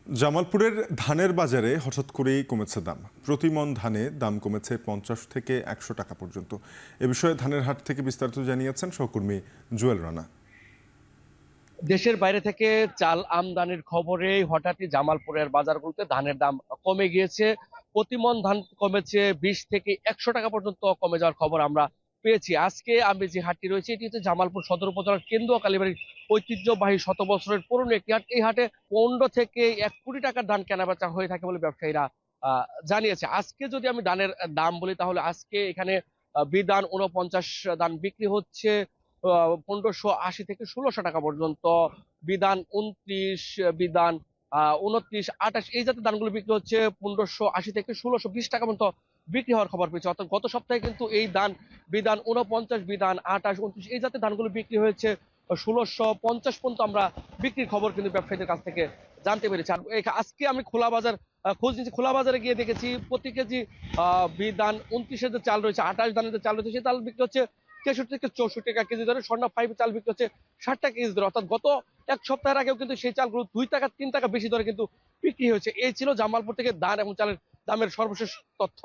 জামালপুরের ধানের বাজারে হঠাৎ করেই কমেছে দাম। প্রতি মণ ধানে দাম কমেছে 50 থেকে 100 টাকা পর্যন্ত। এ বিষয়ে ধানের হাট থেকে বিস্তারিত জানিয়েছেন সহকর্মী জুয়েল রানা। দেশের বাইরে থেকে চাল আমদানির খবরে হঠাৎই জামালপুরের বাজারগুলোতে ধানের দাম কমে গিয়েছে। প্রতি মণ ধান কমেছে 20 থেকে 100 টাকা পর্যন্ত কমে যাওয়ার খবর আমরা পেয়েছি। আজকে আমি যে হাটটি রয়েছে এটি হচ্ছে জামালপুর সদর উপজেলার কেন্দুয়া কালীবাড়ির ঐতিহ্যবাহী শত বছরের পুরনো একটি হাট। এই হাটে 15 থেকে 1 কোটি টাকার ধান কেনাবেচা হয়ে থাকে বলে ব্যবসায়ীরা জানিয়েছে। আজকে যদি আমি ধানের দাম বলি তাহলে আজকে এখানে বিধান 49 ধান বিক্রি হচ্ছে 1580 থেকে 1600 টাকা পর্যন্ত। বিধান 29, বিধান 29, 28 এই জাতের ধানগুলো বিক্রি হচ্ছে 1580 থেকে 1620 টাকা পর্যন্ত বিক্রি হওয়ার খবর পেয়েছে। অর্থাৎ গত সপ্তাহে কিন্তু এই ধান বিধান 49, বিধান 28, 29 এই জাতের ধানগুলো বিক্রি হয়েছে 1650 পর্যন্ত। আমরা বিক্রির খবর কিন্তু ব্যবসায়ীদের কাছ থেকে জানতে পেরেছি। আর আজকে আমি খোলা বাজার খোঁজ নিয়েছি, খোলা বাজারে গিয়ে দেখেছি প্রতি কেজি বিধান 29-এর যে চাল রয়েছে, 28 ধানের যে চাল রয়েছে সেই চাল বিক্রি হচ্ছে 63 থেকে 64 টাকা কেজি দরে। স্বর্ণ 5 চাল বিক্রি হচ্ছে 60 টাকা কেজি দরে। অর্থাৎ গত এক সপ্তাহের আগেও কিন্তু সেই চালগুলো 2 টাকা 3 টাকা বেশি দরে কিন্তু বিক্রি হয়েছে। এই ছিল জামালপুর থেকে ধান এবং চালের দামের সর্বশেষ তথ্য।